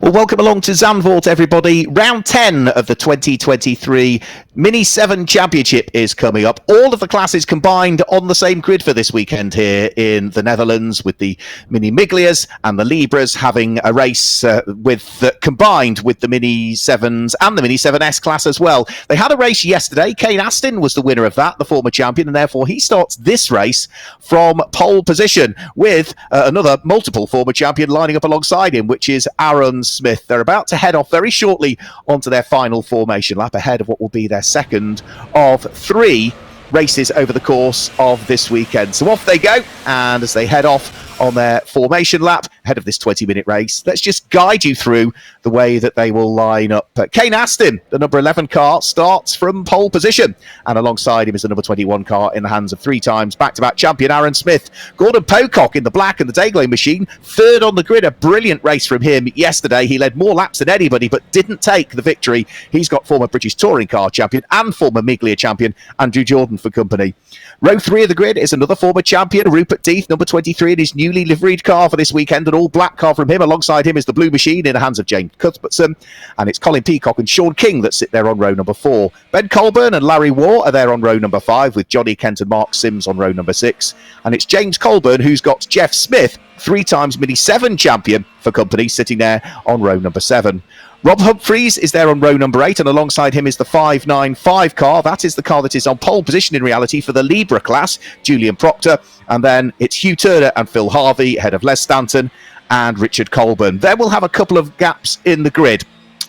Well, welcome along to Zandvoort, everybody. Round 10 of the 2023 Mini7 Championship is coming up. All of the classes combined on the same grid for this weekend here in the Netherlands, with the Mini Miglias and the Libras having a race combined with the Mini7s and the Mini7S class as well. They had a race yesterday. Kane Aston was the winner of that, the former champion, and therefore he starts this race from pole position with another multiple former champion lining up alongside him, which is Aaron Smith. They're about to head off very shortly onto their final formation lap, ahead of what will be their second of three races over the course of this weekend. So off they go, and as they head off on their formation lap ahead of this 20-minute race, let's just guide you through the way that they will line up. Kane Aston, the number 11 car, starts from pole position, and alongside him is the number 21 car in the hands of three times back-to-back champion Aaron Smith. Gordon Pocock in the black and the Dayglow machine, third on the grid. A brilliant race from him yesterday. He led more laps than anybody but didn't take the victory. He's got former British Touring Car champion and former Miglia champion Andrew Jordan for company. Row 3 of the grid is another former champion, Rupert Death, number 23, in his newly liveried car for this weekend. An all-black car from him. Alongside him is the blue machine in the hands of James Cuthbertson. And it's Colin Peacock and Sean King that sit there on row number 4. Ben Colburn and Larry Waugh are there on row number 5, with Johnny Kent and Mark Sims on row number 6. And it's James Colburn who's got Jeff Smith, 3 times Mini7 champion for company, sitting there on row number 7. Rob Humphreys is there on row number 8, and alongside him is the 595 car. That is the car that is on pole position in reality for the Libra class, Julian Proctor. And then it's Hugh Turner and Phil Harvey ahead of Les Stanton and Richard Colburn. Then we'll have a couple of gaps in the grid,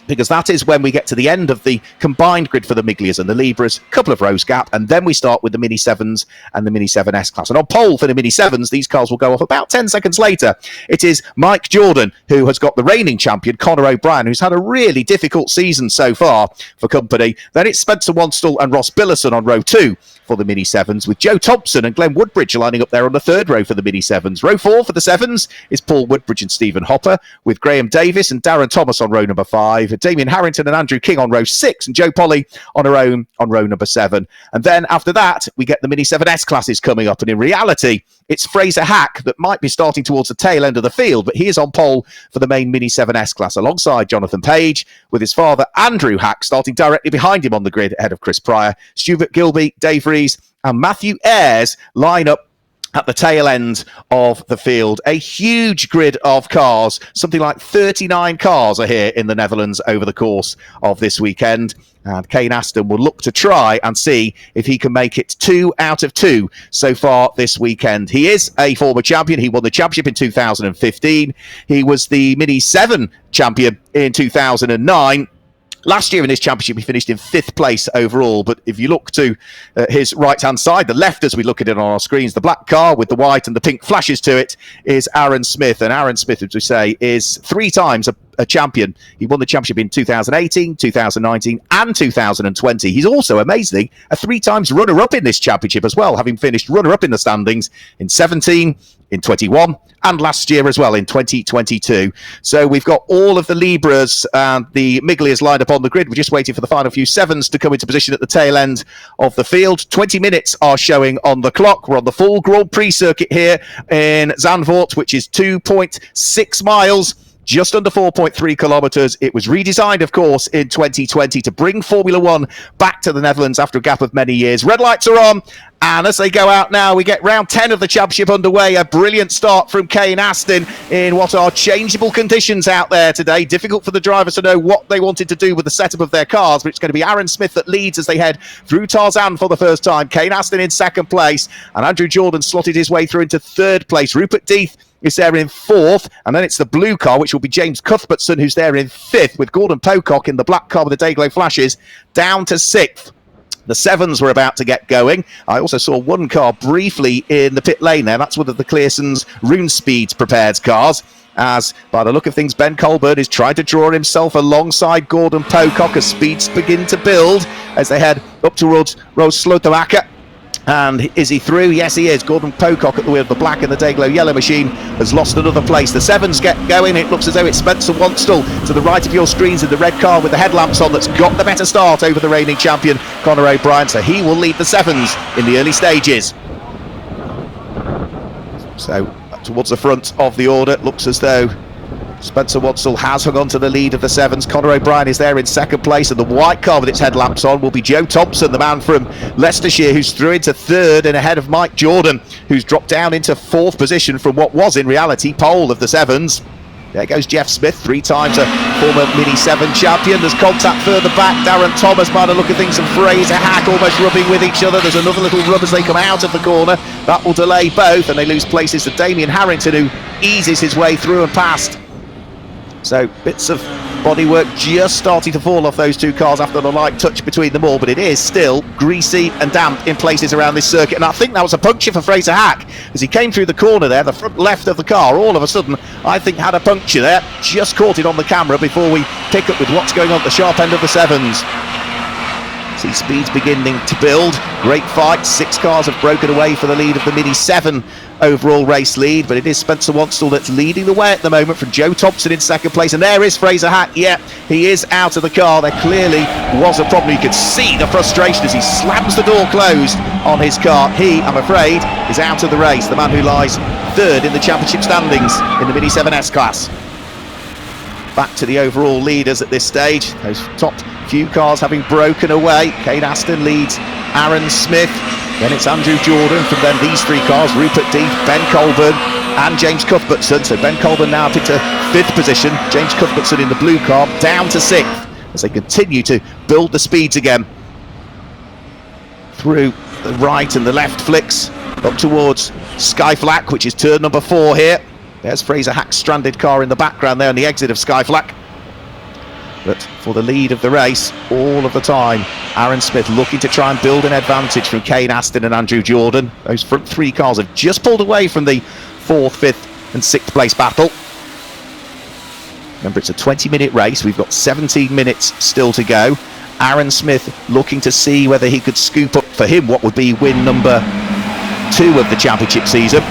because that is when we get to the end of the combined grid for the Miglias and the Libras, a couple of rows gap, and then we start with the Mini7s and the Mini7S class. And on pole for the Mini7s, these cars will go off about 10 seconds later. It is Mike Jordan, who has got the reigning champion, Conor O'Brien, who's had a really difficult season so far for company. Then it's Spencer Wanstall and Ross Billison on row 2 for the Mini7s, with Joe Thompson and Glenn Woodbridge lining up there on the third row for the Mini7s. Row 4 for the 7s is Paul Woodbridge and Stephen Hopper, with Graham Davis and Darren Thomas on row number 5, Damien Harrington and Andrew King on row 6, and Joe Polly on her own on row number 7. And then after that, we get the Mini7S classes coming up, and in reality, it's Fraser Hack that might be starting towards the tail end of the field, but he is on pole for the main Mini7S class alongside Jonathan Page, with his father Andrew Hack starting directly behind him on the grid ahead of Chris Pryor. Stuart Gilby, Dave Rees and Matthew Ayres line up at the tail end of the field. A huge grid of cars. Something like 39 cars are here in the Netherlands over the course of this weekend. And Kane Aston will look to try and see if he can make it 2 out of 2 so far this weekend. He is a former champion. He won the championship in 2015. He was the Mini7 champion in 2009. Last year in this championship, he finished in 5th place overall. But if you look to his right-hand side, the left as we look at it on our screens, the black car with the white and the pink flashes to it is Aaron Smith. And Aaron Smith, as we say, is 3 times a champion. He won the championship in 2018, 2019 and 2020. He's also, amazingly, a 3 times runner-up in this championship as well, having finished runner-up in the standings in 17, in 21 and last year as well in 2022. So we've got all of the Libras and the Miglias lined up on the grid. We're just waiting for the final few 7s to come into position at the tail end of the field. 20 minutes are showing on the clock. We're on the full Grand Prix circuit here in Zandvoort, which is 2.6 miles. Just under 4.3 kilometres. It was redesigned, of course, in 2020 to bring Formula One back to the Netherlands after a gap of many years. Red lights are on, and as they go out now, we get round 10 of the championship underway. A brilliant start from Kane Aston in what are changeable conditions out there today. Difficult for the drivers to know what they wanted to do with the setup of their cars, but it's going to be Aaron Smith that leads as they head through Tarzan for the first time. Kane Aston in 2nd place, and Andrew Jordan slotted his way through into 3rd place. Rupert Death is there in 4th, and then it's the blue car, which will be James Cuthbertson, who's there in 5th, with Gordon Pocock in the black car with the Dayglow flashes down to 6th. The 7s were about to get going. I also saw one car briefly in the pit lane there. That's one of the Clearson's Rune Speeds prepared cars, as by the look of things, Ben Colburn is trying to draw himself alongside Gordon Pocock as speeds begin to build as they head up towards Roos Slotermaker. And is he through? Yes, he is. Gordon Pocock at the wheel of the black and the Dayglow yellow machine has lost another place. The 7s get going. It looks as though it's Spencer Wanstall to the right of your screens in the red car with the headlamps on that's got the better start over the reigning champion, Conor O'Brien. So he will lead the 7s in the early stages. So towards the front of the order, looks as though Spencer Wadsall has hung on to the lead of the sevens. Conor O'Brien is there in second place, and the white car with its headlamps on will be Joe Thompson, the man from Leicestershire, who's through into third and ahead of Mike Jordan, who's dropped down into fourth position from what was in reality pole of the sevens. There goes Jeff Smith, 3 times a former Mini7 champion. There's contact further back. Darren Thomas, by the look of things, and Fraser Hack almost rubbing with each other. There's another little rub as they come out of the corner. That will delay both, and they lose places to Damien Harrington, who eases his way through and past. So bits of bodywork just starting to fall off those 2 cars after the light touch between them all, but it is still greasy and damp in places around this circuit, and I think that was a puncture for Fraser Hack as he came through the corner there. The front left of the car all of a sudden I think had a puncture there. Just caught it on the camera before we pick up with what's going on at the sharp end of the sevens. See speeds beginning to build. Great fight. 6 cars have broken away for the lead of the Mini7 overall race lead, but it is Spencer Wadsall that's leading the way at the moment from Joe Thompson in second place, and there is Fraser Hack. Yeah, he is out of the car. There clearly was a problem. You could see the frustration as he slams the door closed on his car. He, I'm afraid, is out of the race, the man who lies third in the championship standings in the Mini7 class. Back to the overall leaders at this stage. Those top few cars having broken away. Kane Aston leads Aaron Smith. Then it's Andrew Jordan. From then these 3 cars, Rupert Deep, Ben Colburn and James Cuthbertson. So Ben Colburn now up into 5th position. James Cuthbertson in the blue car down to 6th as they continue to build the speeds again. Through the right and the left flicks up towards Skyflack, which is turn number 4 here. There's Fraser Hack's stranded car in the background there on the exit of Skyflack. But for the lead of the race, all of the time, Aaron Smith looking to try and build an advantage from Kane Aston and Andrew Jordan. Those front 3 cars have just pulled away from the 4th, 5th and 6th place battle. Remember, it's a 20-minute race. We've got 17 minutes still to go. Aaron Smith looking to see whether he could scoop up for him what would be win number 2 of the championship season.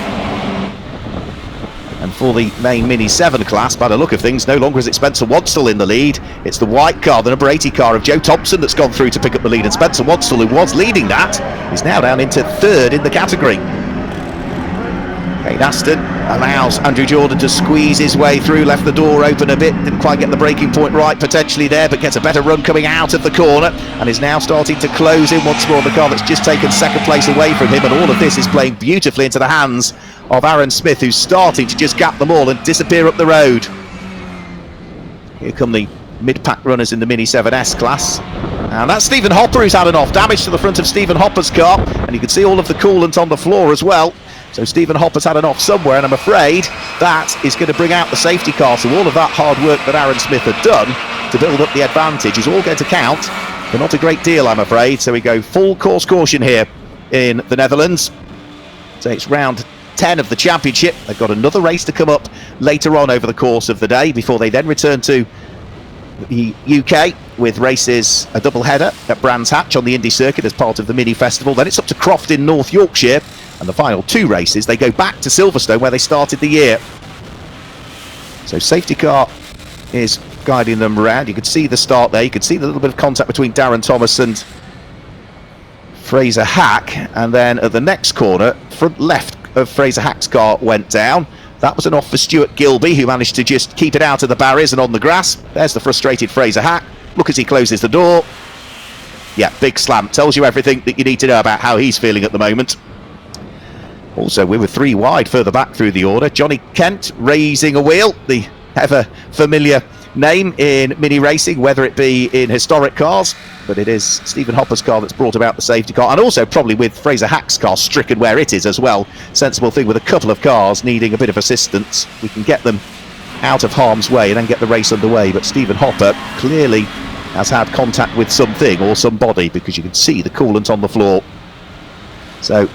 And for the main Mini7 class, by the look of things, no longer is it Spencer Wadsall in the lead. It's the white car, the number 80 car of Joe Thompson, that's gone through to pick up the lead. And Spencer Wadsall, who was leading that, is now down into 3rd in the category. Kane Aston allows Andrew Jordan to squeeze his way through, left the door open a bit, didn't quite get the braking point right potentially there, but gets a better run coming out of the corner and is now starting to close in once more on the car that's just taken 2nd place away from him. And all of this is playing beautifully into the hands of Aaron Smith, who's starting to just gap them all and disappear up the road. Here come the mid-pack runners in the Mini7 class. And that's Stephen Hopper who's had an off. Damage to the front of Stephen Hopper's car, and you can see all of the coolant on the floor as well. So Stephen Hopper's had an off somewhere, and I'm afraid that is going to bring out the safety car. So all of that hard work that Aaron Smith had done to build up the advantage is all going to count, but not a great deal, I'm afraid. So we go full course caution here in the Netherlands. So it's round 10 of the championship. They've got another race to come up later on over the course of the day before they then return to the UK with races, a double header at Brands Hatch on the Indy circuit as part of the mini festival. Then it's up to Croft in North Yorkshire, and the final 2 races they go back to Silverstone where they started the year. So safety car is guiding them around. You can see the start there. You can see the little bit of contact between Darren Thomas and Fraser Hack, and then at the next corner, front left of Fraser Hack's car went down. That was an off for Stuart Gilby, who managed to just keep it out of the barriers and on the grass. There's the frustrated Fraser Hack. Look as he closes the door. Yeah, big slam. Tells you everything that you need to know about how he's feeling at the moment. Also, we were 3 wide further back through the order. Johnny Kent raising a wheel, the ever familiar name in mini racing, whether it be in historic cars, but it is Stephen Hopper's car that's brought about the safety car, and also probably with Fraser Hack's car stricken where it is as well. Sensible thing with a couple of cars needing a bit of assistance. We can get them out of harm's way and then get the race underway, but Stephen Hopper clearly has had contact with something or somebody, because you can see the coolant on the floor. So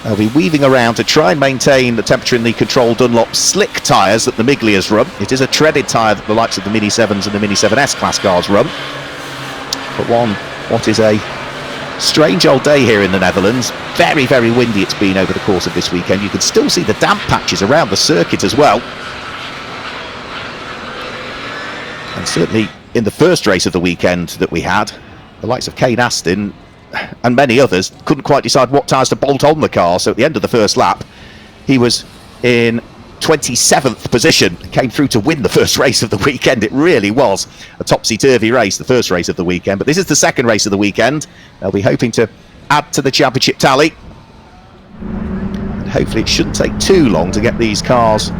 they'll be weaving around to try and maintain the temperature in the Control Dunlop slick tyres that the Miglias run. It is a treaded tyre that the likes of the Mini7s and the Mini7 class cars run. But what is a strange old day here in the Netherlands. Very, very windy it's been over the course of this weekend. You can still see the damp patches around the circuit as well. And certainly in the first race of the weekend that we had, the likes of Kane Aston and many others couldn't quite decide what tyres to bolt on the car. So at the end of the first lap, he was in 27th position. Came through to win the first race of the weekend. It really was a topsy-turvy race, the first race of the weekend. But this is the second race of the weekend. They'll be hoping to add to the championship tally. And hopefully it shouldn't take too long to get these cars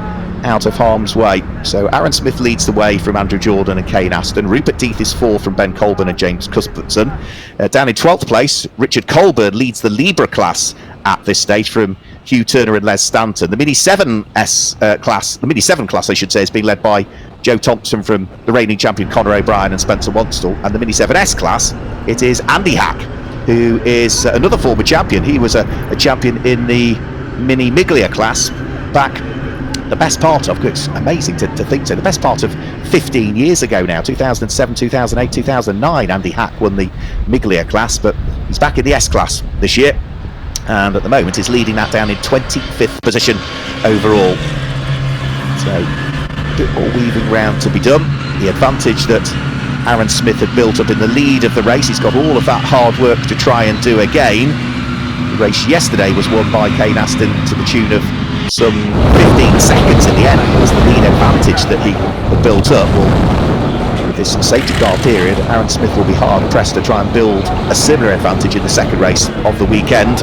out of harm's way. So Aaron Smith leads the way from Andrew Jordan and Kane Aston. Rupert Death is fourth from Ben Colburn and James Cuthbertson. Down in 12th place, Richard Colburn leads the Libra class at this stage from Hugh Turner and Les Stanton. The Mini7 class, the Mini7 class I should say, is being led by Joe Thompson from the reigning champion Conor O'Brien and Spencer Wanstall. And the Mini7S class, it is Andy Hack, who is another former champion. He was a champion in the Mini Miglia class back the best part of, it's amazing to think so, the best part of 15 years ago now, 2007, 2008, 2009, Andy Hack won the Miglia class, but he's back in the S class this year, and at the moment is leading that down in 25th position overall. So a bit more weaving round to be done. The advantage that Aaron Smith had built up in the lead of the race, he's got all of that hard work to try and do again. The race yesterday was won by Kane Aston to the tune of some 15 seconds in the end. That was the lead advantage that he had built up. Well, with this safety car period, Aaron Smith will be hard pressed to try and build a similar advantage in the second race of the weekend.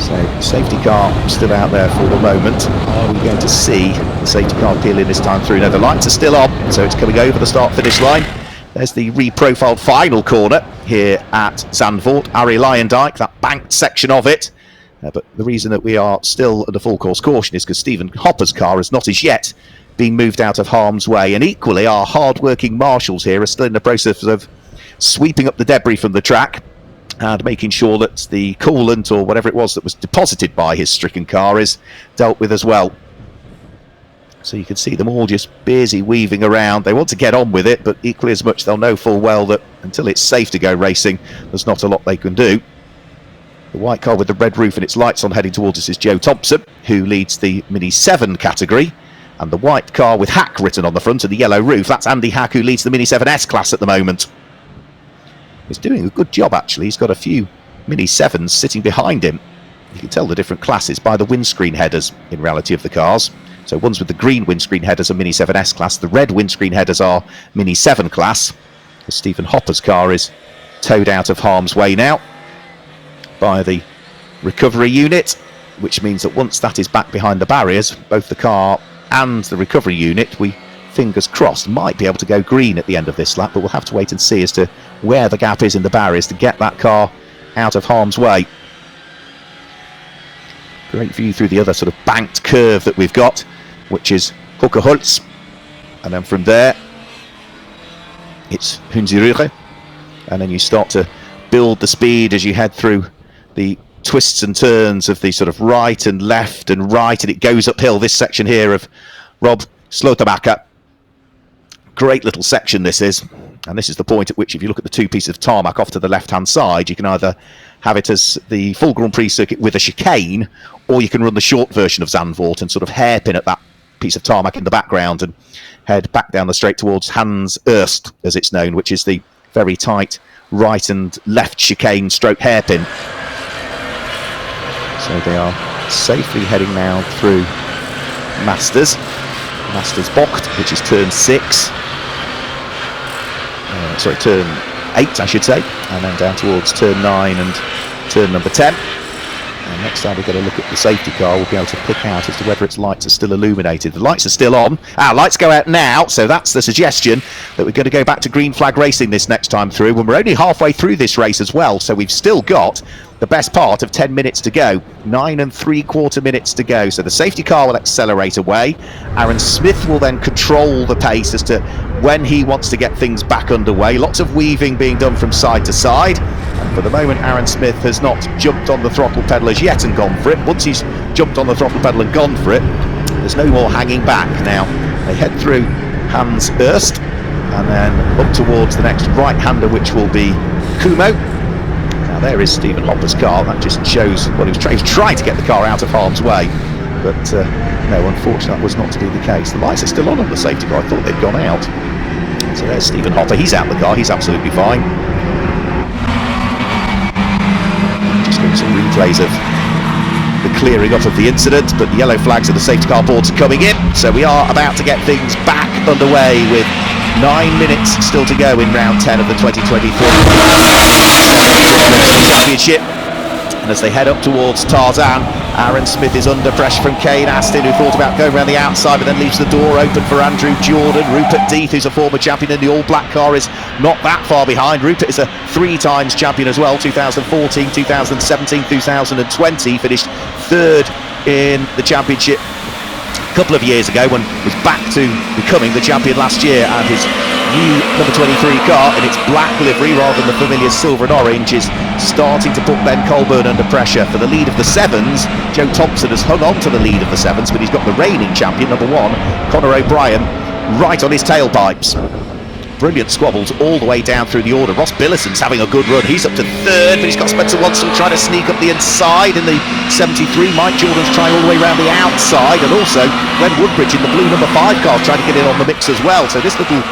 So safety car still out there for the moment. Are we going to see the safety car peeling this time through? No, the lights are still on, so it's coming over the start finish line. There's the reprofiled final corner here at Zandvoort. Arie Luijendijk, that banked section of it. But the reason that we are still under full course caution is because Stephen Hopper's car has not as yet been moved out of harm's way. And equally, our hard-working marshals here are still in the process of sweeping up the debris from the track and making sure that the coolant or whatever it was that was deposited by his stricken car is dealt with as well. So you can see them all just busy weaving around. They want to get on with it, but equally as much they'll know full well that until it's safe to go racing, there's not a lot they can do. The white car with the red roof and its lights on heading towards us is Joe Thompson, who leads the Mini7 category. And the white car with Hack written on the front and the yellow roof, that's Andy Hack, who leads the Mini7S class at the moment. He's doing a good job, actually. He's got a few Mini7s sitting behind him. You can tell the different classes by the windscreen headers, in reality, of the cars. So ones with the green windscreen headers are Mini7S class. The red windscreen headers are Mini7 class. Stephen Hopper's car is towed out of harm's way now by the recovery unit, which means that once that is back behind the barriers, both the car and the recovery unit, we, fingers crossed, might be able to go green at the end of this lap, but we'll have to wait and see as to where the gap is in the barriers to get that car out of harm's way. Great view through the other sort of banked curve that we've got, which is Hookerholz, and then from there it's Hunzerüge, and then you start to build the speed as you head through the twists and turns of the sort of right and left and right, and it goes uphill, this section here of Rob Sloterbacher. Great little section this is, and this is the point at which, if you look at the two pieces of tarmac off to the left hand side, you can either have it as the full Grand Prix circuit with a chicane, or you can run the short version of Zandvoort and sort of hairpin at that piece of tarmac in the background and head back down the straight towards Hans Erst, as it's known, which is the very tight right and left chicane stroke hairpin. So they are safely heading now through Masters Bocht, which is turn 6. Turn 8, I should say, and then down towards turn 9 and turn number 10. And next time we've got to look at the safety car, we'll be able to pick out as to whether its lights are still illuminated. The lights are still on. Our lights go out now, so that's the suggestion that we're going to go back to green flag racing this next time through, when we're only halfway through this race as well, so we've still got the best part of 10 minutes to go, 9 3/4 minutes to go. So the safety car will accelerate away. Aaron Smith will then control the pace as to when he wants to get things back underway. Lots of weaving being done from side to side. And for the moment, Aaron Smith has not jumped on the throttle pedal as yet and gone for it. Once he's jumped on the throttle pedal and gone for it, there's no more hanging back. Now, they head through Hans Erst and then up towards the next right-hander, which will be Kumo. Now there is Stephen Hopper's car. That just shows what he was trying to get the car out of harm's way, but no, unfortunately that was not to be the case. The lights are still on the safety car. I thought they'd gone out. So there's Stephen Hopper. He's out the car. He's absolutely fine. Just doing some replays of the clearing up of the incident, but the yellow flags and the safety car boards are coming in, so we are about to get things back underway with 9 minutes still to go in round 10 of the 2023 Championship. And as they head up towards Tarzan, Aaron Smith is under pressure from Kane Astin, who thought about going around the outside but then leaves the door open for Andrew Jordan. Rupert Deeth, who's a former champion in the all-black car, is not that far behind. Rupert is a 3 times champion as well, 2014, 2017, 2020, finished 3rd in the championship a couple of years ago when he was back to becoming the champion last year, and his new number 23 car in its black livery rather than the familiar silver and orange is starting to put Ben Colburn under pressure. For the lead of the sevens, Joe Thompson has hung on to the lead of the sevens, but he's got the reigning champion, number 1, Conor O'Brien, right on his tailpipes. Brilliant squabbles all the way down through the order. Ross Billison's having a good run. He's up to 3rd, but he's got Spencer Watson trying to sneak up the inside in the 73. Mike Jordan's trying all the way around the outside, and also Glenn Woodbridge in the blue number 5 car trying to get in on the mix as well. So this little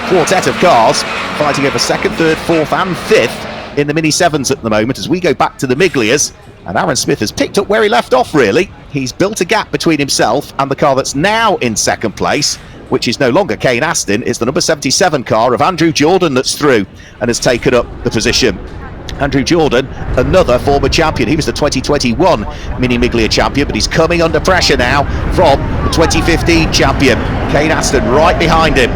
quartet of cars fighting over 2nd, 3rd, 4th and 5th in the Mini7s at the moment as we go back to the Miglias, and Aaron Smith has picked up where he left off really. He's built a gap between himself and the car that's now in 2nd place, which is no longer Kane Astin. It's the number 77 car of Andrew Jordan that's through and has taken up the position. Andrew Jordan, another former champion. He was the 2021 Mini Miglia champion, but he's coming under pressure now from the 2015 champion. Kane Astin right behind him.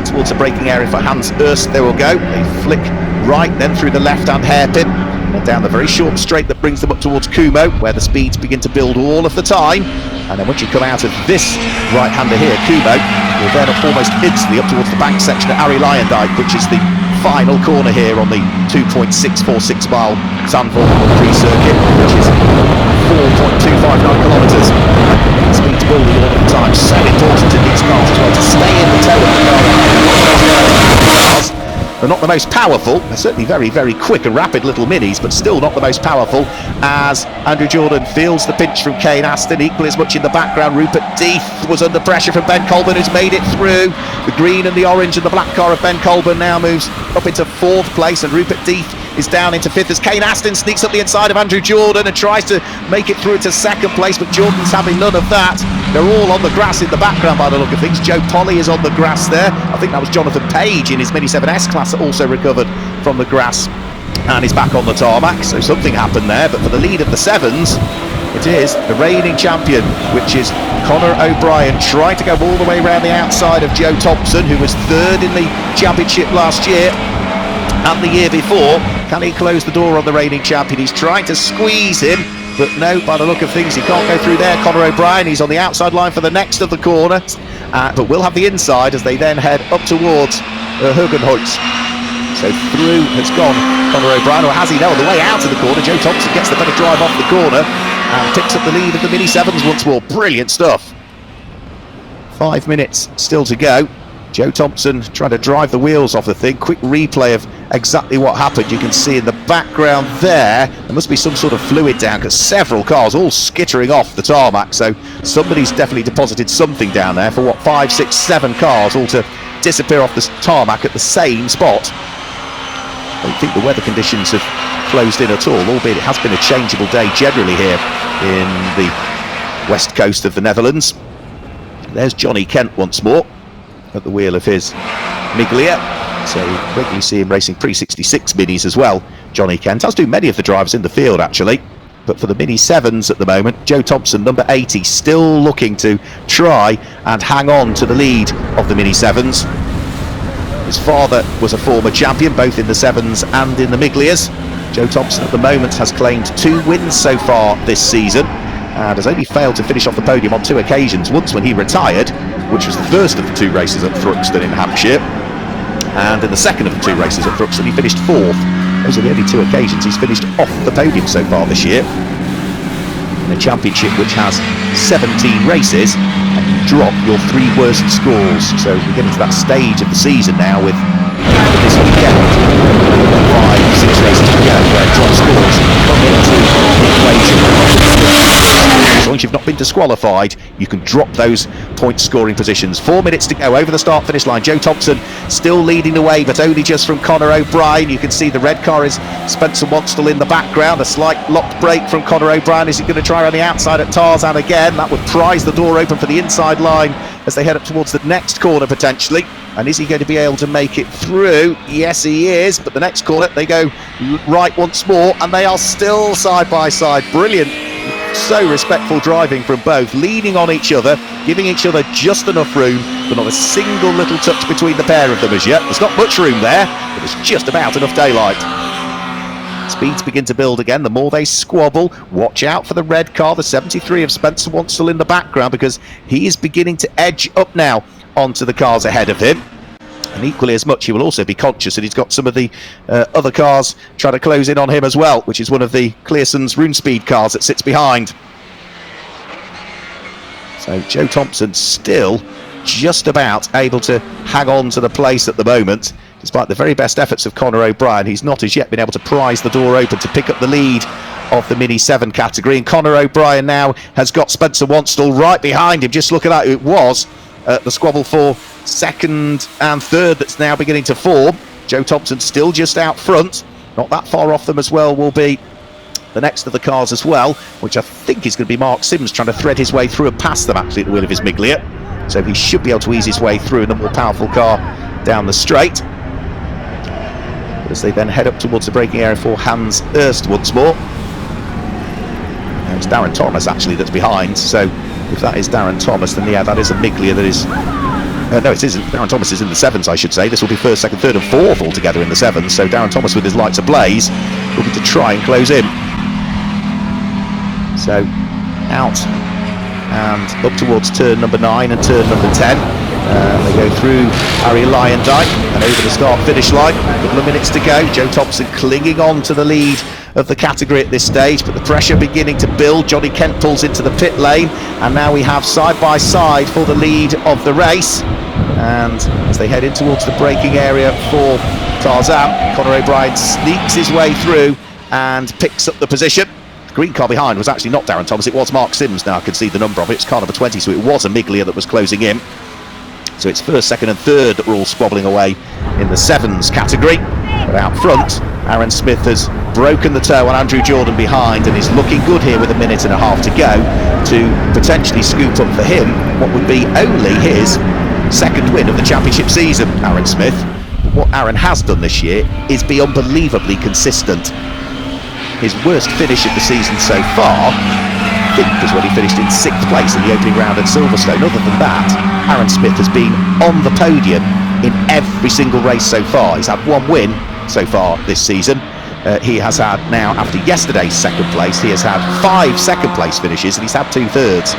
Towards the braking area for Hans Erst, they will go. They flick right, then through the left-hand hairpin, and down the very short straight that brings them up towards Kumo, where the speeds begin to build all of the time. And then once you come out of this right-hander here, Kumo, you're then up almost instantly up towards the bank section at Ari Lyondike, which is the final corner here on the 2.646 mile Zandvoort pre-circuit, which is 4.259 kilometres. Speeds building all of the time. So important in these cars as well to stay in the tail of the car. They're not the most powerful. They're certainly very, very quick and rapid little minis, but still not the most powerful, as Andrew Jordan feels the pinch from Kane Astin. Equally as much in the background, Rupert Deeth was under pressure from Ben Colburn, who's made it through. The green and the orange and the black car of Ben Colburn now moves up into 4th place, and Rupert Deeth is down into 5th as Kane Astin sneaks up the inside of Andrew Jordan and tries to make it through to 2nd place, but Jordan's having none of that. They're all on the grass in the background by the look of things. Joe Polly is on the grass there. I think that was Jonathan Page in his Mini7S class that also recovered from the grass and is back on the tarmac, so something happened there. But for the lead of the sevens, it is the reigning champion, which is Conor O'Brien, trying to go all the way around the outside of Joe Thompson, who was 3rd in the championship last year and the year before. Can he close the door on the reigning champion? He's trying to squeeze him, but no, by the look of things, he can't go through there. Conor O'Brien, he's on the outside line for the next of the corner, but will have the inside as they then head up towards Hugenholtz. So through has gone Conor O'Brien, or has he? No, on the way out of the corner, Joe Thompson gets the better drive off the corner and picks up the lead of the Mini7s once more. Brilliant stuff. 5 minutes still to go. Joe Thompson trying to drive the wheels off the thing. Quick replay of exactly what happened. You can see in the background there must be some sort of fluid down, because several cars all skittering off the tarmac, so somebody's definitely deposited something down there for 5, 6, 7 cars all to disappear off the tarmac at the same spot. I don't think the weather conditions have closed in at all, albeit it has been a changeable day generally here in the west coast of the Netherlands. There's Johnny Kent once more at the wheel of his Miglia, so we regularly see him racing pre-66 minis as well, Johnny Kent, as do many of the drivers in the field actually. But for the Mini7s at the moment, Joe Thompson, number 80, still looking to try and hang on to the lead of the Mini7s. His father was a former champion both in the 7s and in the Miglias. Joe Thompson at the moment has claimed 2 wins so far this season and has only failed to finish off the podium on 2 occasions. Once when he retired, which was the first of the 2 races at Thruxton in Hampshire, and in the second of the 2 races at Thruxton he finished 4th. Those are the only 2 occasions he's finished off the podium so far this year. In a championship which has 17 races, and you drop your 3 worst scores. So we're getting to that stage of the season now with this weekend, 5, 6 races to go, where top scores come into the equation. long as you've not been disqualified, you can drop those point scoring positions. 4 minutes to go over the start finish line. Joe Thompson still leading the way, but only just from Conor O'Brien. You can see the red car is Spencer Wanstel in the background. A slight locked brake from Conor O'Brien. Is he going to try on the outside at Tarzan again? That would prise the door open for the inside line as they head up towards the next corner potentially. And is he going to be able to make it through? Yes, he is. But the next corner, they go right once more, and they are still side by side. Brilliant. So respectful driving from both, leaning on each other, giving each other just enough room, but not a single little touch between the pair of them as yet. There's not much room there, but there's just about enough daylight. Speeds begin to build again, the more they squabble. Watch out for the red car, the 73 of Spencer Wanstel in the background, because he is beginning to edge up now onto the cars ahead of him. And equally as much, he will also be conscious that he's got some of the other cars trying to close in on him as well, which is one of the Clearson's Rune Speed cars that sits behind. So Joe Thompson still just about able to hang on to the place at the moment. Despite the very best efforts of Conor O'Brien, he's not as yet been able to prise the door open to pick up the lead of the Mini 7 category. And Conor O'Brien now has got Spencer Wanstel right behind him. Just look at that. It was the squabble for second and third that's now beginning to form. Joe Thompson still just out front. Not that far off them as well will be the next of the cars as well, which I think is going to be Mark Sims trying to thread his way through and past them actually at the wheel of his Miglia. So he should be able to ease his way through in the more powerful car down the straight. As they then head up towards the braking area for Hans Erst once more. Now it's Darren Thomas actually that's behind, so if that is Darren Thomas, then yeah, that is a Miglia that is... no, it isn't. Darren Thomas is in the 7s, I should say. This will be first, second, third and fourth altogether in the 7s, so Darren Thomas with his lights ablaze will be to try and close in. So, out and up towards turn number 9 and turn number 10. They go through Harry Lyondike and over the start-finish line. A couple of minutes to go. Joe Thompson clinging on to the lead of the category at this stage, but the pressure beginning to build. Johnny Kent pulls into the pit lane, and now we have side by side for the lead of the race. And as they head in towards the braking area for Tarzan, Conor O'Brien sneaks his way through and picks up the position. The green car behind was actually not Darren Thomas, it was Mark Sims. Now I can see the number of it. It's car number 20, so it was a Miglia that was closing in. So it's first, second and third that were all squabbling away in the 7s category. But out front, Aaron Smith has broken the toe on Andrew Jordan behind and is looking good here with a minute and a half to go to potentially scoop up for him what would be only his second win of the championship season, Aaron Smith. What Aaron has done this year is be unbelievably consistent. His worst finish of the season so far, I think, was when he finished in 6th place in the opening round at Silverstone. Other than that, Aaron Smith has been on the podium in every single race so far. He's had one win so far this season. He has had now, after yesterday's second place, he has had 5 second place finishes and he's had 2 thirds.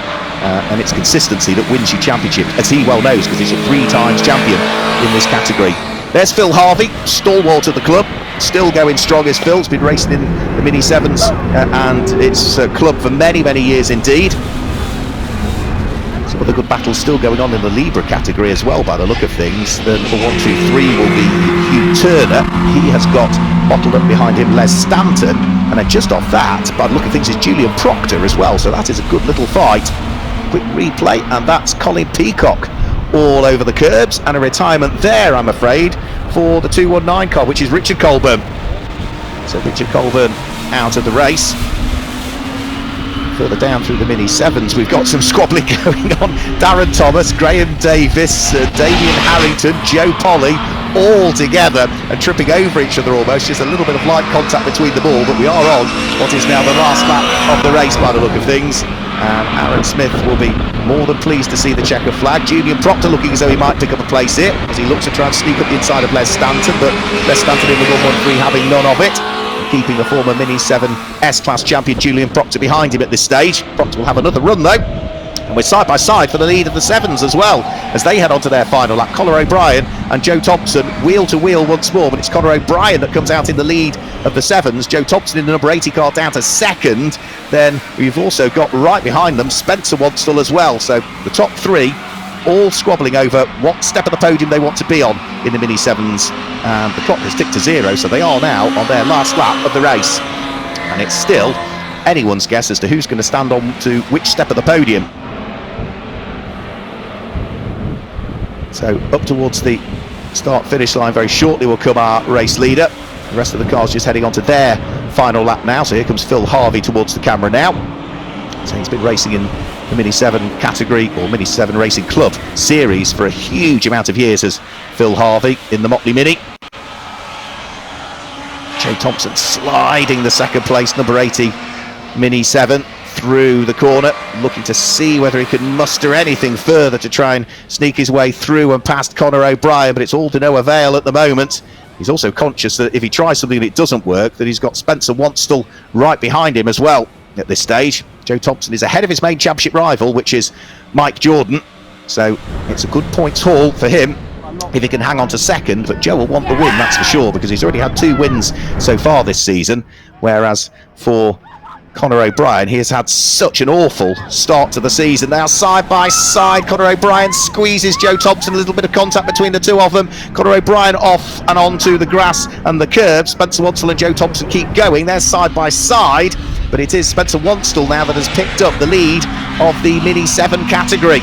And it's consistency that wins you championship, as he well knows, because he's a 3 times champion in this category. There's Phil Harvey, stalwart of the club, still going strong as Phil's been racing in the Mini 7s and it's a club for many, many years indeed. Some other good battles still going on in the Libra category as well, by the look of things. The number 1, 2, 3 will be Hugh Turner. He has got bottled up behind him Les Stanton, and then just off that, by the look of things, is Julian Proctor as well. So that is a good little fight. Quick replay, and that's Colin Peacock all over the curbs, and a retirement there, I'm afraid, for the 219 car, which is Richard Colburn. So Richard Colburn out of the race. Further down through the Mini 7s, we've got some squabbling going on. Darren Thomas, Graham Davis, Damien Harrington, Joe Polly, all together and tripping over each other almost. Just a little bit of light contact between them all, but we are on what is now the last lap of the race by the look of things. And Aaron Smith will be more than pleased to see the checker flag. Julian Proctor looking as though he might pick up a place here as he looks to try and sneak up the inside of Les Stanton, but Les Stanton in the 113 having none of it, keeping the former Mini 7 S-Class champion Julian Proctor behind him at this stage. Proctor will have another run though, and we're side by side for the lead of the 7s as well as they head on to their final lap. Conor O'Brien and Joe Thompson wheel to wheel once more, but it's Conor O'Brien that comes out in the lead of the 7s. Joe Thompson in the number 80 car down to second. Then we've also got right behind them Spencer Wanstel as well. So the top 3 all squabbling over what step of the podium they want to be on in the Mini 7s, and the clock has ticked to 0, so they are now on their last lap of the race, and it's still anyone's guess as to who's going to stand on to which step of the podium. So up towards the start-finish line very shortly will come our race leader. The rest of the cars just heading on to their final lap now. So here comes Phil Harvey towards the camera now. So he's been racing in the Mini7 category, or Mini7 Racing Club series, for a huge amount of years as Phil Harvey in the Motley Mini. Joe Thompson sliding the second place number 80 Mini7 through the corner, looking to see whether he can muster anything further to try and sneak his way through and past Conor O'Brien, but it's all to no avail at the moment. He's also conscious that if he tries something and it doesn't work, that he's got Spencer Wanstall right behind him as well at this stage. Joe Thompson is ahead of his main championship rival, which is Mike Jordan, so it's a good points haul for him if he can hang on to second. But Joe will want the win, that's for sure, because he's already had 2 wins so far this season, whereas for Conor O'Brien, he has had such an awful start to the season. Now side by side, Conor O'Brien squeezes Joe Thompson, a little bit of contact between the two of them. Conor O'Brien off and onto the grass and the curb. Spencer Wanstall and Joe Thompson keep going. They're side by side, but it is Spencer Wanstall now that has picked up the lead of the Mini7 category.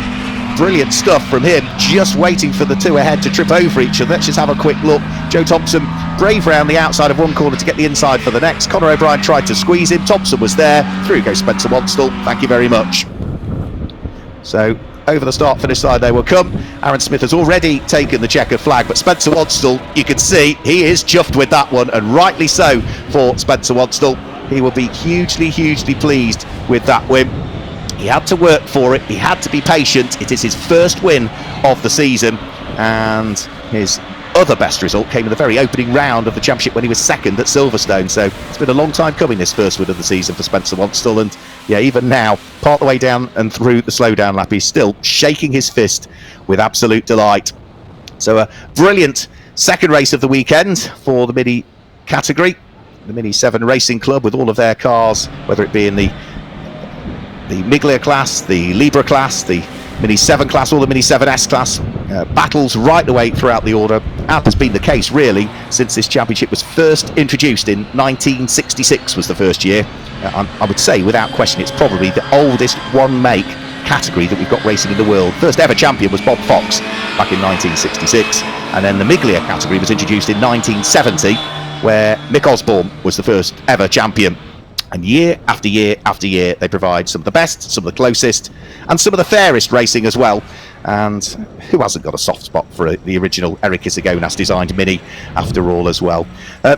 Brilliant stuff from him, just waiting for the two ahead to trip over each other. Let's just have a quick look. Joe Thompson brave round the outside of one corner to get the inside for the next. Conor O'Brien tried to squeeze him. Thompson was there. Through goes Spencer Wanstall. Thank you very much. So over the start-finish side they will come. Aaron Smith has already taken the checkered flag, but Spencer Wanstall, you can see, he is chuffed with that one, and rightly so for Spencer Wanstall. He will be hugely, hugely pleased with that win. He had to work for it, he had to be patient. It is his first win of the season, and his other best result came in the very opening round of the championship when he was second at Silverstone. So it's been a long time coming, this first win of the season for Spencer Wanstall, and yeah, even now, part the way down and through the slowdown lap, he's still shaking his fist with absolute delight. So a brilliant second race of the weekend for the Mini category, the Mini7 Racing Club, with all of their cars, whether it be in the Miglia class, the Libra class, the Mini7 class, or the Mini7S class, battles right the way throughout the order, as has been the case really since this championship was first introduced in 1966 was the first year. I would say without question it's probably the oldest one-make category that we've got racing in the world. First ever champion was Bob Fox back in 1966, and then the Miglia category was introduced in 1970, where Mick Osborne was the first ever champion. And year after year after year, they provide some of the best, some of the closest, and some of the fairest racing as well. And who hasn't got a soft spot for the original Eric Isagonas designed Mini after all as well?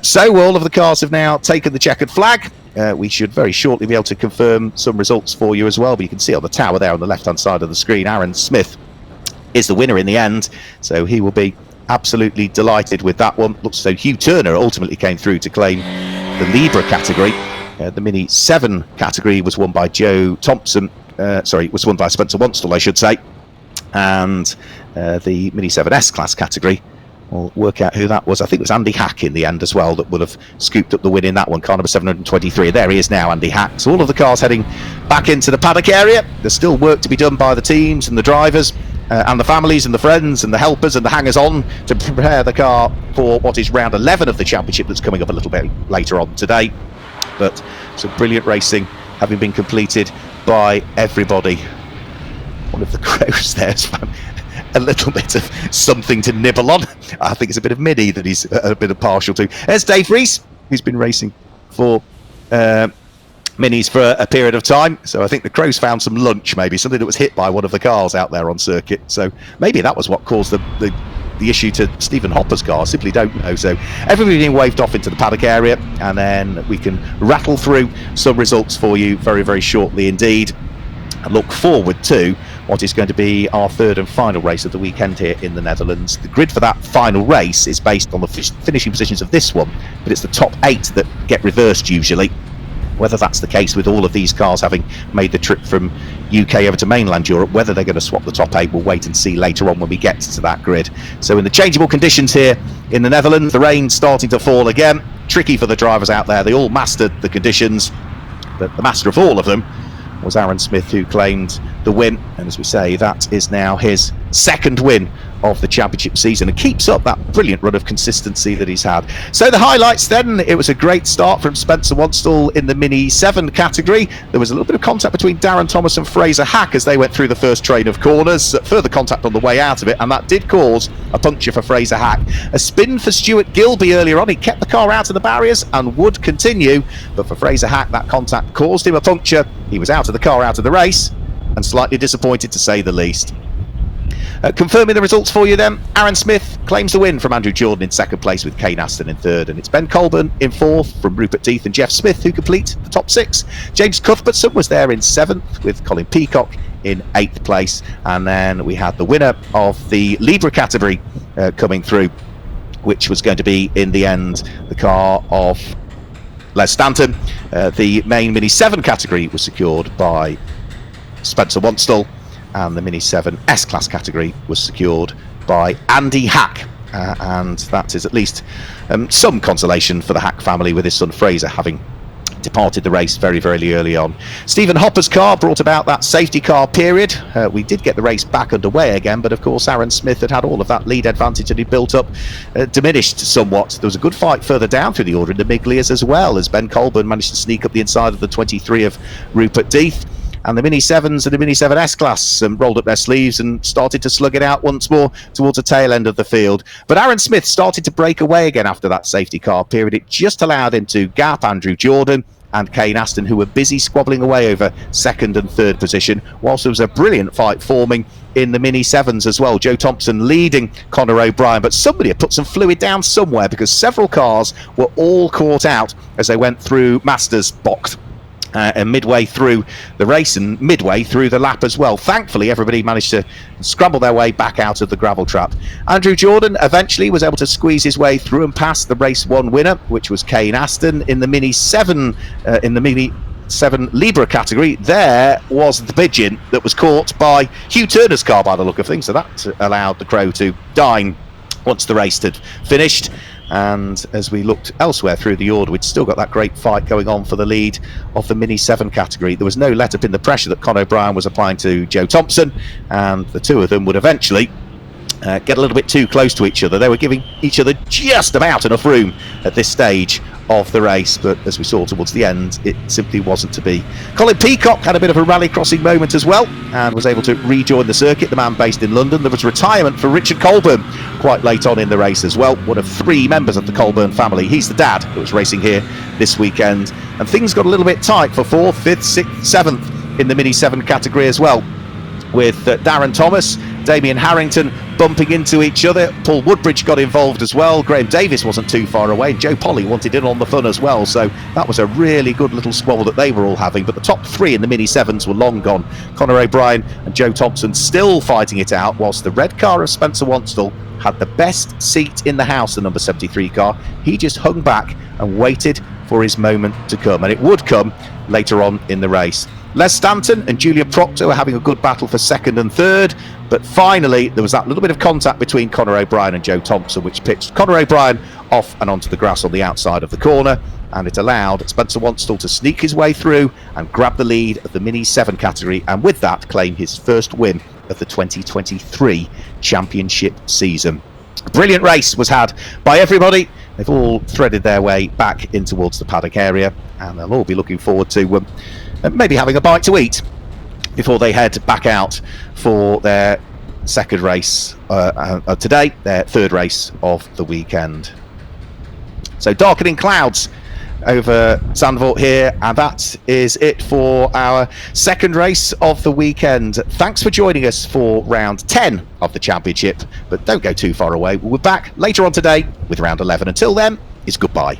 So all of the cars have now taken the checkered flag. We should very shortly be able to confirm some results for you as well. But you can see on the tower there on the left-hand side of the screen, Aaron Smith is the winner in the end. So he will be absolutely delighted with that one. Looks as though Hugh Turner ultimately came through to claim the Libra category. The Mini7 category was won by Joe Thompson, was won by Spencer Wanstall, I should say. And the Mini7S class category, we'll work out who that was. I think it was Andy Hack in the end as well that would have scooped up the win in that one, car number 723. There he is now, Andy Hack. So all of the cars heading back into the paddock area. There's still work to be done by the teams and the drivers, and the families and the friends and the helpers and the hangers-on to prepare the car for what is round 11 of the championship that's coming up a little bit later on today. But some brilliant racing having been completed by everybody. One of the crows there's a little bit of something to nibble on. I think it's a bit of Mini that he's a bit of partial to. There's Dave Rees, who's been racing for Minis for a period of time. So I think the crows found some lunch, maybe something that was hit by one of the cars out there on circuit. So maybe that was what caused the issue to Stephen Hopper's car. Simply don't know. So everybody being waved off into the paddock area, and then we can rattle through some results for you very, very shortly indeed, and look forward to what is going to be our third and final race of the weekend here in the Netherlands. The grid for that final race is based on the finishing positions of this one, but it's the top 8 that get reversed usually. Whether that's the case with all of these cars having made the trip from UK over to mainland Europe, whether they're going to swap the top 8, we'll wait and see later on when we get to that grid. So in the changeable conditions here in the Netherlands, the rain starting to fall again. Tricky for the drivers out there. They all mastered the conditions, but the master of all of them was Aaron Smith, who claimed the win, and as we say, that is now his second win of the championship season and keeps up that brilliant run of consistency that he's had. So the highlights then, it was a great start from Spencer Wanstall in the Mini 7 category. There was a little bit of contact between Darren Thomas and Fraser Hack as they went through the first train of corners, further contact on the way out of it, and that did cause a puncture for Fraser Hack. A spin for Stuart Gilby earlier on. He kept the car out of the barriers and would continue, but for Fraser Hack that contact caused him a puncture. He was out of the car, out of the race, and slightly disappointed to say the least. Confirming the results for you then, Aaron Smith claims the win from Andrew Jordan in second place with Kane Aston in third, and it's Ben Colburn in fourth from Rupert Death and Jeff Smith who complete the top six. James Cuthbertson was there in seventh with Colin Peacock in eighth place, and then we had the winner of the Libra category coming through, which was going to be in the end the car of Les Stanton. The main Mini 7 category was secured by Spencer Wanstall, and the Mini 7 S-Class category was secured by Andy Hack. And that is at least some consolation for the Hack family, with his son Fraser having departed the race very, very early on. Stephen Hopper's car brought about that safety car period. We did get the race back underway again, but of course Aaron Smith had all of that lead advantage that he built up diminished somewhat. There was a good fight further down through the order in the Miglias as well, as Ben Colburn managed to sneak up the inside of the 23 of Rupert Death. And the Mini 7s and the Mini 7 S-Class rolled up their sleeves and started to slug it out once more towards the tail end of the field. But Aaron Smith started to break away again after that safety car period. It just allowed him to gap Andrew Jordan and Kane Aston, who were busy squabbling away over second and third position, whilst there was a brilliant fight forming in the Mini 7s as well. Joe Thompson leading Conor O'Brien, but somebody had put some fluid down somewhere because several cars were all caught out as they went through Masters box. And midway through the race and midway through the lap as well. Thankfully, everybody managed to scramble their way back out of the gravel trap. Andrew Jordan eventually was able to squeeze his way through and past the race one winner, which was Kane Aston in the Mini 7 Libra category. There was the pigeon that was caught by Hugh Turner's car by the look of things, so that allowed the Crow to dine once the race had finished. And as we looked elsewhere through the order, we'd still got that great fight going on for the lead of the Mini 7 category. There was no let up in the pressure that Conor O'Brien was applying to Joe Thompson, and the two of them would eventually get a little bit too close to each other. They were giving each other just about enough room at this stage of the race, but as we saw towards the end, it simply wasn't to be. Colin Peacock had a bit of a rally crossing moment as well and was able to rejoin the circuit, the man based in London. There was retirement for Richard Colburn quite late on in the race as well, one of three members of the Colburn family. He's the dad that was racing here this weekend, and things got a little bit tight for 4th, 5th, 6th, 7th in the Mini 7 category as well, with Darren Thomas, Damien Harrington bumping into each other. Paul Woodbridge got involved as well. Graham Davis wasn't too far away. Joe Polly wanted in on the fun as well. So that was a really good little squabble that they were all having. But the top three in the Mini 7s were long gone. Conor O'Brien and Joe Thompson still fighting it out, whilst the red car of Spencer Wanstall had the best seat in the house, the number 73 car. He just hung back and waited for his moment to come. And it would come later on in the race. Les Stanton and Julian Proctor were having a good battle for second and third, but finally there was that little bit of contact between Conor O'Brien and Joe Thompson, which pitched Conor O'Brien off and onto the grass on the outside of the corner, and it allowed Spencer Wanstall to sneak his way through and grab the lead of the Mini 7 category, and with that claim his first win of the 2023 championship season. A brilliant race was had by everybody. They've all threaded their way back in towards the paddock area, and they'll all be looking forward to maybe having a bite to eat before they head back out for their second race today, their third race of the weekend. So darkening clouds over Zandvoort here, and that is it for our second race of the weekend. Thanks for joining us for round 10 of the championship, but don't go too far away. We'll be back later on today with round 11. Until then, it's goodbye.